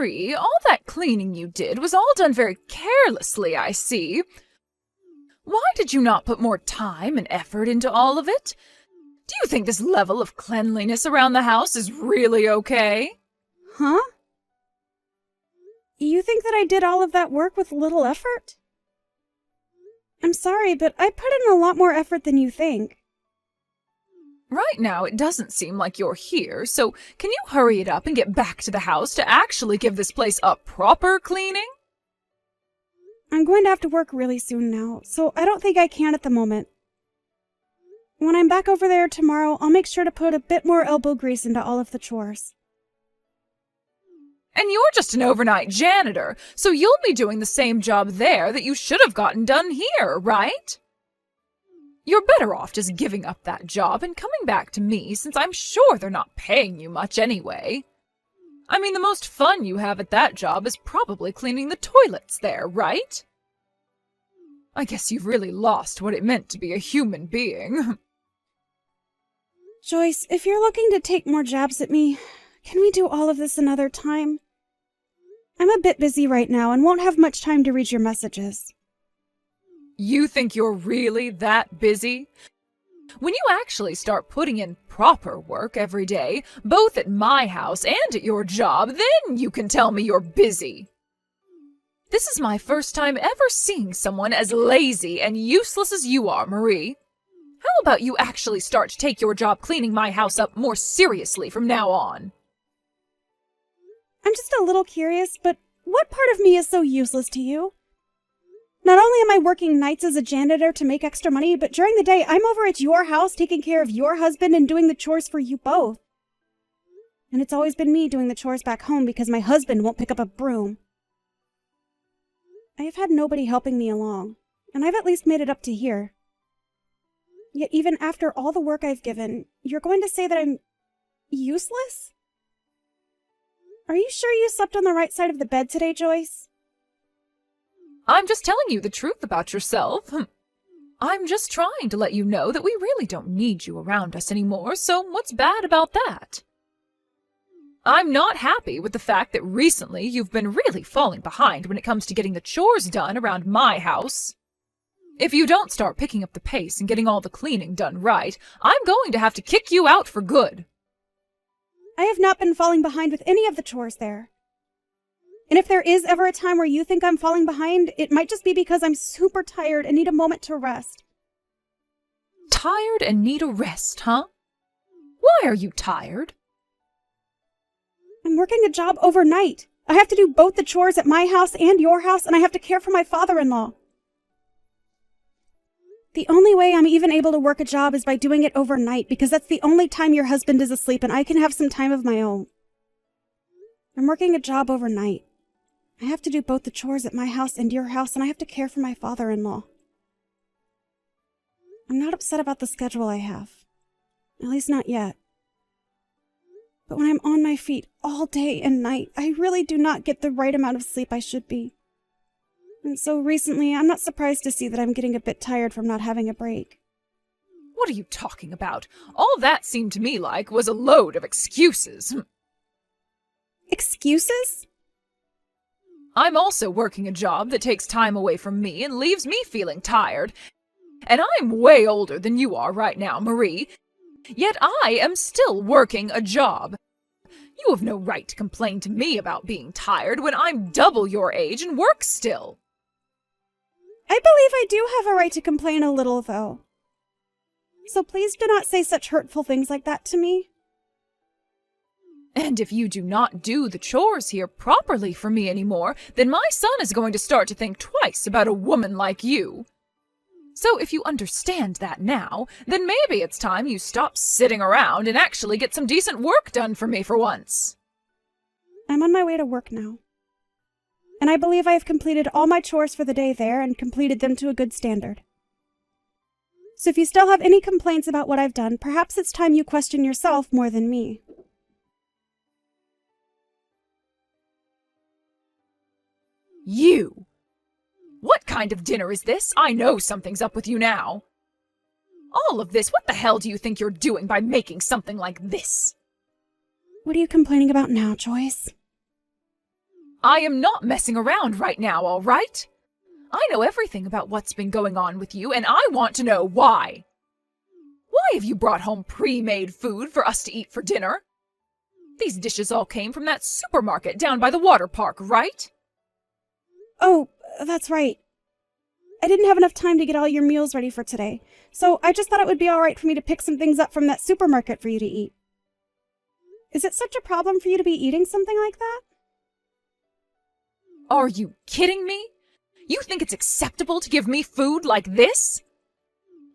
Marie, all that cleaning you did was all done very carelessly, I see. Why did you not put more time and effort into all of it? Do you think this level of cleanliness around the house is really okay? Huh? You think that I did all of that work with little effort? I'm sorry, but I put in a lot more effort than you think. Right now, it doesn't seem like you're here, so can you hurry it up and get back to the house to actually give this place a proper cleaning? I'm going to have to work really soon now, so I don't think I can at the moment. When I'm back over there tomorrow, I'll make sure to put a bit more elbow grease into all of the chores. And you're just an overnight janitor, so you'll be doing the same job there that you should have gotten done here, right? You're better off just giving up that job and coming back to me, since I'm sure they're not paying you much anyway. I mean, the most fun you have at that job is probably cleaning the toilets there, right? I guess you've really lost what it meant to be a human being. Joyce, if you're looking to take more jabs at me, can we do all of this another time? I'm a bit busy right now and won't have much time to read your messages. You think you're really that busy? When you actually start putting in proper work every day, both at my house and at your job, then you can tell me you're busy. This is my first time ever seeing someone as lazy and useless as you are, Marie. How about you actually start to take your job cleaning my house up more seriously from now on? I'm just a little curious, but what part of me is so useless to you? Not only am I working nights as a janitor to make extra money, but during the day I'm over at your house taking care of your husband and doing the chores for you both. And it's always been me doing the chores back home because my husband won't pick up a broom. I have had nobody helping me along, and I've at least made it up to here. Yet even after all the work I've given, you're going to say that I'm useless? Are you sure you slept on the right side of the bed today, Joyce? I'm just telling you the truth about yourself. I'm just trying to let you know that we really don't need you around us anymore, so what's bad about that? I'm not happy with the fact that recently you've been really falling behind when it comes to getting the chores done around my house. If you don't start picking up the pace and getting all the cleaning done right, I'm going to have to kick you out for good. I have not been falling behind with any of the chores there. And if there is ever a time where you think I'm falling behind, it might just be because I'm super tired and need a moment to rest. Tired and need a rest, huh? Why are you tired? I'm working a job overnight. I have to do both the chores at my house and your house, and I have to care for my father-in-law. The only way I'm even able to work a job is by doing it overnight, because that's the only time your husband is asleep and I can have some time of my own. I'm working a job overnight. I have to do both the chores at my house and your house, and I have to care for my father-in-law. I'm not upset about the schedule I have. At least not yet. But when I'm on my feet all day and night, I really do not get the right amount of sleep I should be. And so recently, I'm not surprised to see that I'm getting a bit tired from not having a break. What are you talking about? All that seemed to me like was a load of excuses. Excuses? I'm also working a job that takes time away from me and leaves me feeling tired. And I'm way older than you are right now, Marie. Yet I am still working a job. You have no right to complain to me about being tired when I'm double your age and work still. I believe I do have a right to complain a little, though. So please do not say such hurtful things like that to me. And if you do not do the chores here properly for me anymore, then my son is going to start to think twice about a woman like you. So if you understand that now, then maybe it's time you stop sitting around and actually get some decent work done for me for once. I'm on my way to work now. And I believe I have completed all my chores for the day there and completed them to a good standard. So if you still have any complaints about what I've done, perhaps it's time you question yourself more than me. You! What kind of dinner is this? I know something's up with you now. All of this, what the hell do you think you're doing by making something like this? What are you complaining about now, Joyce? I am not messing around right now, all right? I know everything about what's been going on with you, and I want to know why. Why have you brought home pre-made food for us to eat for dinner? These dishes all came from that supermarket down by the water park, right? Oh, that's right. I didn't have enough time to get all your meals ready for today, so I just thought it would be all right for me to pick some things up from that supermarket for you to eat. Is it such a problem for you to be eating something like that? Are you kidding me? You think it's acceptable to give me food like this?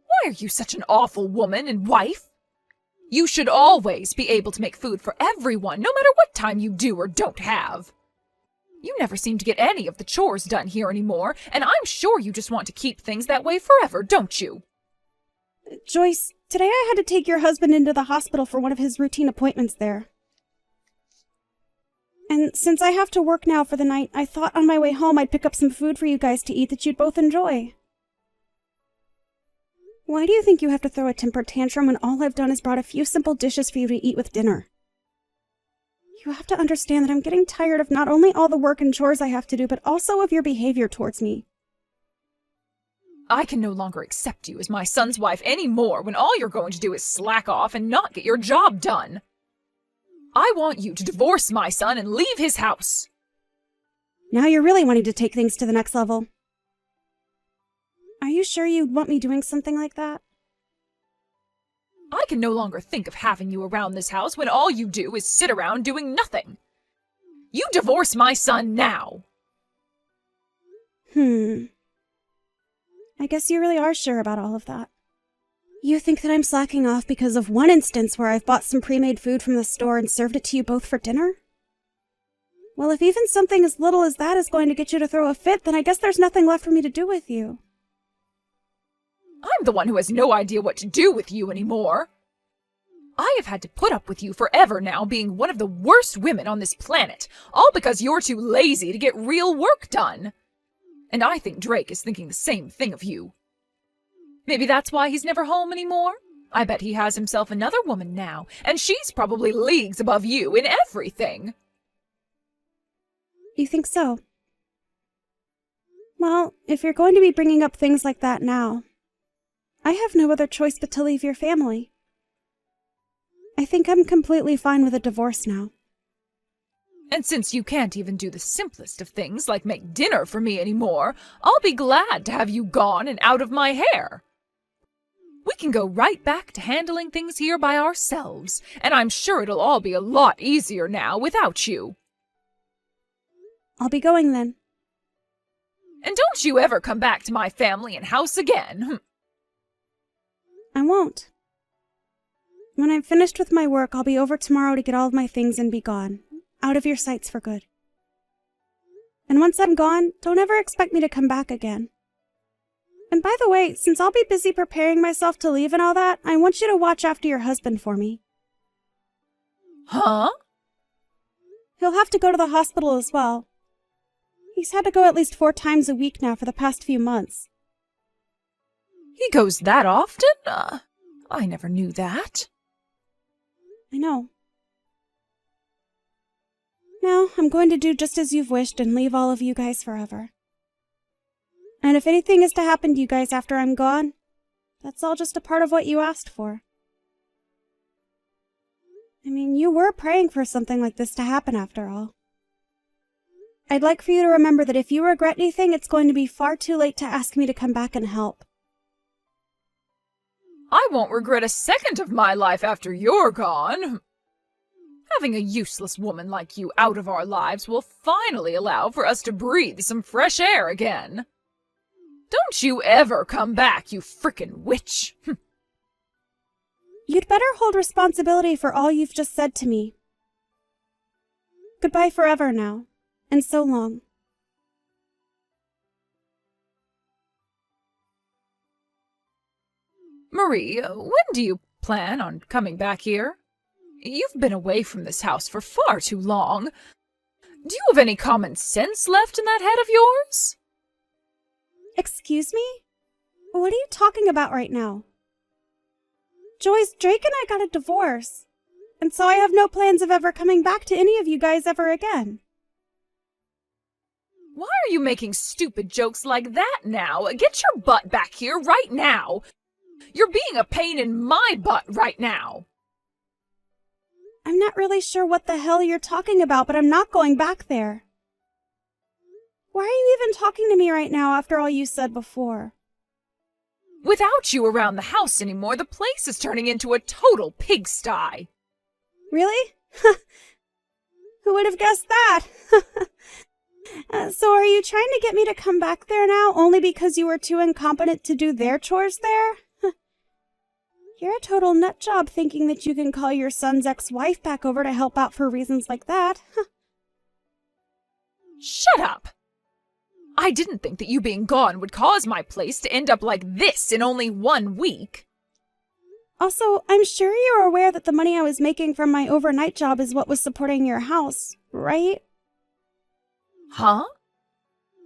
Why are you such an awful woman and wife? You should always be able to make food for everyone, no matter what time you do or don't have. You never seem to get any of the chores done here anymore, and I'm sure you just want to keep things that way forever, don't you? Joyce, today I had to take your husband into the hospital for one of his routine appointments there. And since I have to work now for the night, I thought on my way home I'd pick up some food for you guys to eat that you'd both enjoy. Why do you think you have to throw a temper tantrum when all I've done is brought a few simple dishes for you to eat with dinner? You have to understand that I'm getting tired of not only all the work and chores I have to do, but also of your behavior towards me. I can no longer accept you as my son's wife anymore when all you're going to do is slack off and not get your job done. I want you to divorce my son and leave his house. Now you're really wanting to take things to the next level. Are you sure you'd want me doing something like that? I can no longer think of having you around this house when all you do is sit around doing nothing. You divorce my son now. I guess you really are sure about all of that. You think that I'm slacking off because of one instance where I've bought some pre-made food from the store and served it to you both for dinner? Well, if even something as little as that is going to get you to throw a fit, then I guess there's nothing left for me to do with you. I'm the one who has no idea what to do with you anymore. I have had to put up with you forever now, being one of the worst women on this planet, all because you're too lazy to get real work done. And I think Drake is thinking the same thing of you. Maybe that's why he's never home anymore. I bet he has himself another woman now, and she's probably leagues above you in everything. You think so? Well, if you're going to be bringing up things like that now, I have no other choice but to leave your family. I think I'm completely fine with a divorce now. And since you can't even do the simplest of things like make dinner for me anymore, I'll be glad to have you gone and out of my hair. We can go right back to handling things here by ourselves, and I'm sure it'll all be a lot easier now without you. I'll be going then. And don't you ever come back to my family and house again. I won't. When I'm finished with my work, I'll be over tomorrow to get all of my things and be gone, out of your sights for good. And once I'm gone, don't ever expect me to come back again. And by the way, since I'll be busy preparing myself to leave and all that, I want you to watch after your husband for me. Huh? He'll have to go to the hospital as well. He's had to go at least 4 times a week now for the past few months. He goes that often? I never knew that. I know. Now, I'm going to do just as you've wished and leave all of you guys forever. And if anything is to happen to you guys after I'm gone, that's all just a part of what you asked for. I mean, you were praying for something like this to happen after all. I'd like for you to remember that if you regret anything, it's going to be far too late to ask me to come back and help. I won't regret a second of my life after you're gone. Having a useless woman like you out of our lives will finally allow for us to breathe some fresh air again. Don't you ever come back, you frickin' witch. You'd better hold responsibility for all you've just said to me. Goodbye forever now, and so long. Marie, when do you plan on coming back here? You've been away from this house for far too long. Do you have any common sense left in that head of yours? Excuse me? What are you talking about right now? Joyce, Drake and I got a divorce, and so I have no plans of ever coming back to any of you guys ever again. Why are you making stupid jokes like that now? Get your butt back here right now. You're being a pain in my butt right now. I'm not really sure what the hell you're talking about, but I'm not going back there. Why are you even talking to me right now after all you said before? Without you around the house anymore, the place is turning into a total pigsty. Really? Who would have guessed that? So are you trying to get me to come back there now only because you were too incompetent to do their chores there? You're a total nut job thinking that you can call your son's ex-wife back over to help out for reasons like that. Shut up! I didn't think that you being gone would cause my place to end up like this in only 1 week. Also, I'm sure you're aware that the money I was making from my overnight job is what was supporting your house, right? Huh?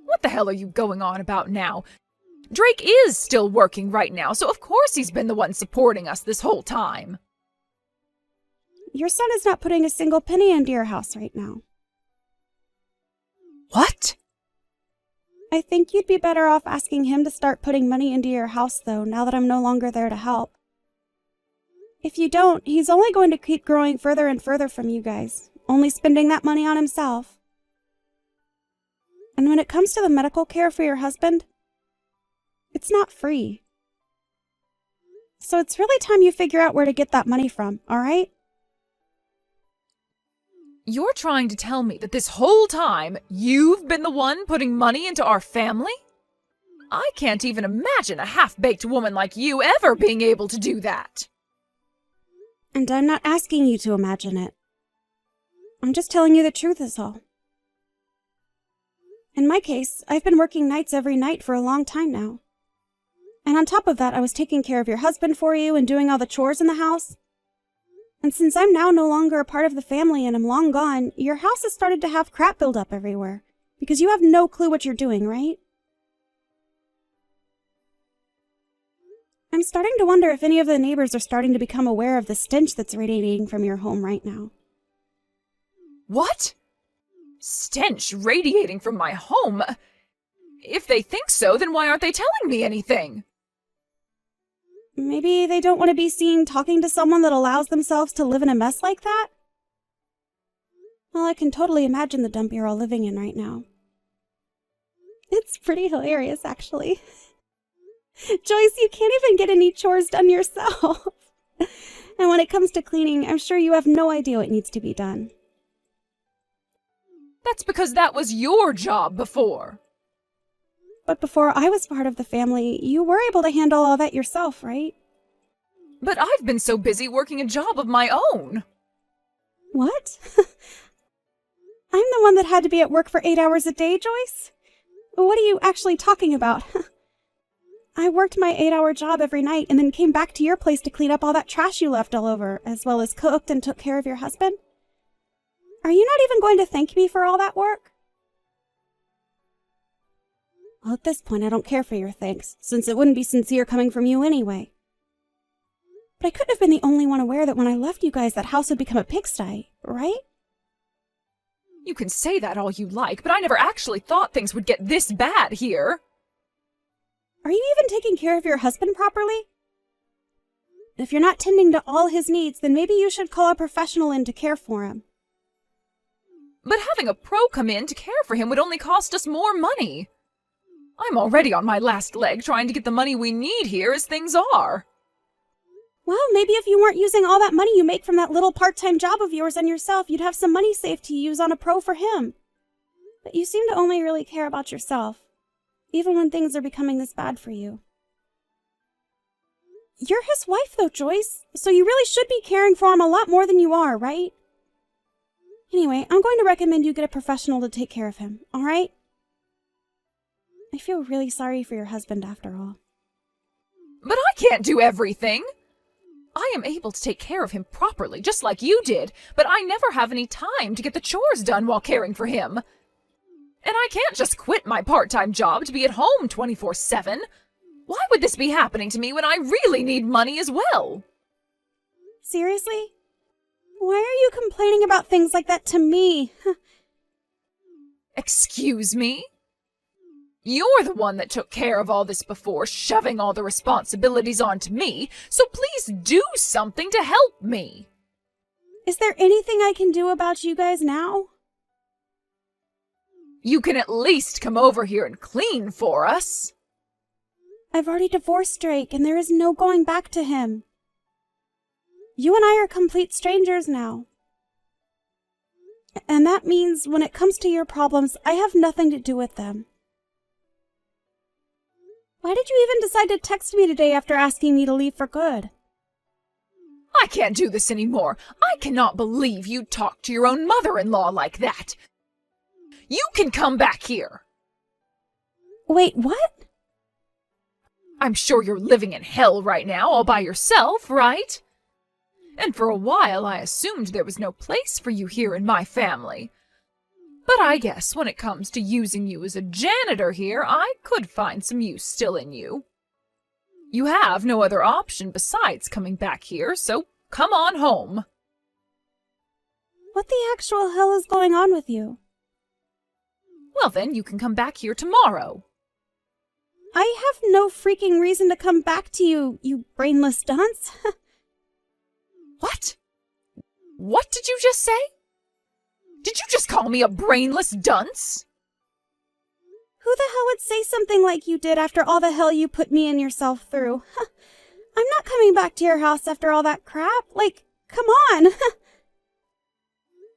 What the hell are you going on about now? Drake is still working right now, so of course he's been the one supporting us this whole time. Your son is not putting a single penny into your house right now. What? I think you'd be better off asking him to start putting money into your house, though, now that I'm no longer there to help. If you don't, he's only going to keep growing further and further from you guys, only spending that money on himself. And when it comes to the medical care for your husband, it's not free. So it's really time you figure out where to get that money from, all right? You're trying to tell me that this whole time you've been the one putting money into our family? I can't even imagine a half-baked woman like you ever being able to do that. And I'm not asking you to imagine it. I'm just telling you the truth is all. In my case, I've been working nights every night for a long time now. And on top of that, I was taking care of your husband for you and doing all the chores in the house. And since I'm now no longer a part of the family and I'm long gone, your house has started to have crap build up everywhere. Because you have no clue what you're doing, right? I'm starting to wonder if any of the neighbors are starting to become aware of the stench that's radiating from your home right now. What? Stench radiating from my home? If they think so, then why aren't they telling me anything? Maybe they don't want to be seen talking to someone that allows themselves to live in a mess like that? Well, I can totally imagine the dump you're all living in right now. It's pretty hilarious, actually. Joyce, you can't even get any chores done yourself. And when it comes to cleaning, I'm sure you have no idea what needs to be done. That's because that was your job before. But before I was part of the family, you were able to handle all that yourself, right? But I've been so busy working a job of my own. What? I'm the one that had to be at work for 8 hours a day, Joyce? What are you actually talking about? I worked my 8-hour job every night and then came back to your place to clean up all that trash you left all over, as well as cooked and took care of your husband. Are you not even going to thank me for all that work? Well, at this point, I don't care for your thanks, since it wouldn't be sincere coming from you anyway. But I couldn't have been the only one aware that when I left you guys, that house would become a pigsty, right? You can say that all you like, but I never actually thought things would get this bad here. Are you even taking care of your husband properly? If you're not tending to all his needs, then maybe you should call a professional in to care for him. But having a pro come in to care for him would only cost us more money. I'm already on my last leg trying to get the money we need here as things are. Well, maybe if you weren't using all that money you make from that little part-time job of yours on yourself, you'd have some money saved to use on a pro for him. But you seem to only really care about yourself, even when things are becoming this bad for you. You're his wife, though, Joyce, so you really should be caring for him a lot more than you are, right? Anyway, I'm going to recommend you get a professional to take care of him, all right? I feel really sorry for your husband after all. But I can't do everything. I am able to take care of him properly, just like you did, but I never have any time to get the chores done while caring for him. And I can't just quit my part-time job to be at home 24/7. Why would this be happening to me when I really need money as well? Seriously? Why are you complaining about things like that to me? Excuse me? You're the one that took care of all this before, shoving all the responsibilities onto me, so please do something to help me. Is there anything I can do about you guys now? You can at least come over here and clean for us. I've already divorced Drake, and there is no going back to him. You and I are complete strangers now. And that means when it comes to your problems, I have nothing to do with them. Why did you even decide to text me today after asking me to leave for good? I can't do this anymore. I cannot believe you talked to your own mother-in-law like that. You can come back here. Wait, what? I'm sure you're living in hell right now all by yourself, right? And for a while I assumed there was no place for you here in my family. But I guess when it comes to using you as a janitor here, I could find some use still in you. You have no other option besides coming back here, so come on home. What the actual hell is going on with you? Well then, you can come back here tomorrow. I have no freaking reason to come back to you, you brainless dunce. What? What did you just say? Did you just call me a brainless dunce? Who the hell would say something like you did after all the hell you put me and yourself through? I'm not coming back to your house after all that crap. Like, come on.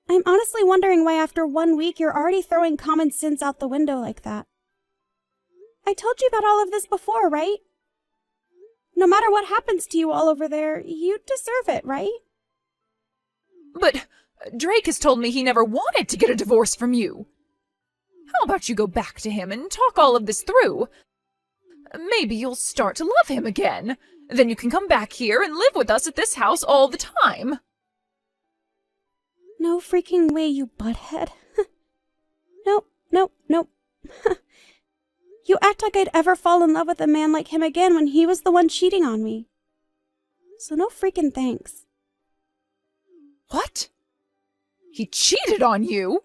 I'm honestly wondering why after 1 week you're already throwing common sense out the window like that. I told you about all of this before, right? No matter what happens to you all over there, you deserve it, right? But Drake has told me he never wanted to get a divorce from you. How about you go back to him and talk all of this through? Maybe you'll start to love him again. Then you can come back here and live with us at this house all the time. No freaking way, you butthead. Nope, nope, nope. You act like I'd ever fall in love with a man like him again when he was the one cheating on me. So no freaking thanks. What? He cheated on you?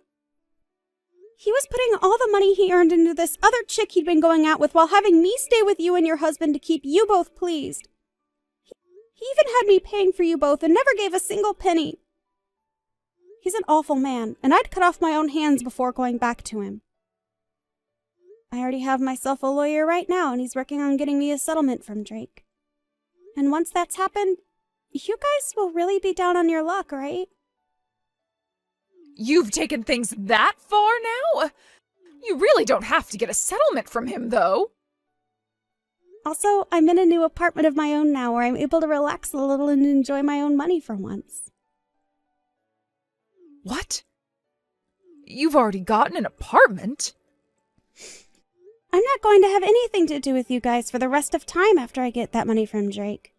He was putting all the money he earned into this other chick he'd been going out with while having me stay with you and your husband to keep you both pleased. He even had me paying for you both and never gave a single penny. He's an awful man, and I'd cut off my own hands before going back to him. I already have myself a lawyer right now, and he's working on getting me a settlement from Drake. And once that's happened, you guys will really be down on your luck, right? You've taken things that far now? You really don't have to get a settlement from him, though. Also, I'm in a new apartment of my own now where I'm able to relax a little and enjoy my own money for once. What? You've already gotten an apartment? I'm not going to have anything to do with you guys for the rest of time after I get that money from Drake.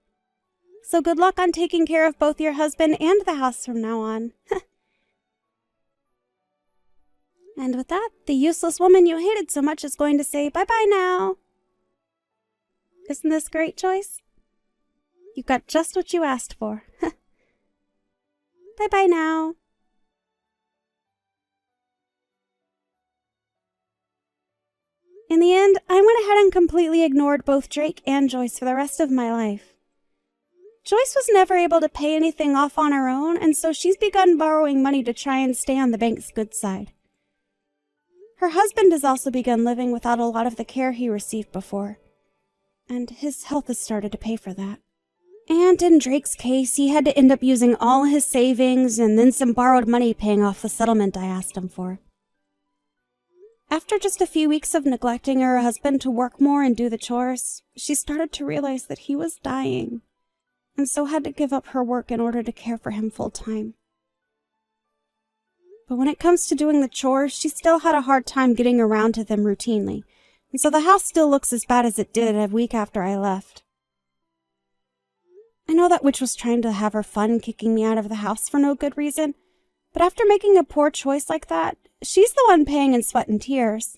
So good luck on taking care of both your husband and the house from now on. And with that, the useless woman you hated so much is going to say bye-bye now. Isn't this great, Joyce? You got just what you asked for. Bye-bye now. In the end, I went ahead and completely ignored both Drake and Joyce for the rest of my life. Joyce was never able to pay anything off on her own, and so she's begun borrowing money to try and stay on the bank's good side. Her husband has also begun living without a lot of the care he received before, and his health has started to pay for that. And in Drake's case, he had to end up using all his savings and then some borrowed money paying off the settlement I asked him for. After just a few weeks of neglecting her husband to work more and do the chores, she started to realize that he was dying, and so had to give up her work in order to care for him full-time. But when it comes to doing the chores, she still had a hard time getting around to them routinely, and so the house still looks as bad as it did a week after I left. I know that witch was trying to have her fun kicking me out of the house for no good reason, but after making a poor choice like that, she's the one paying in sweat and tears.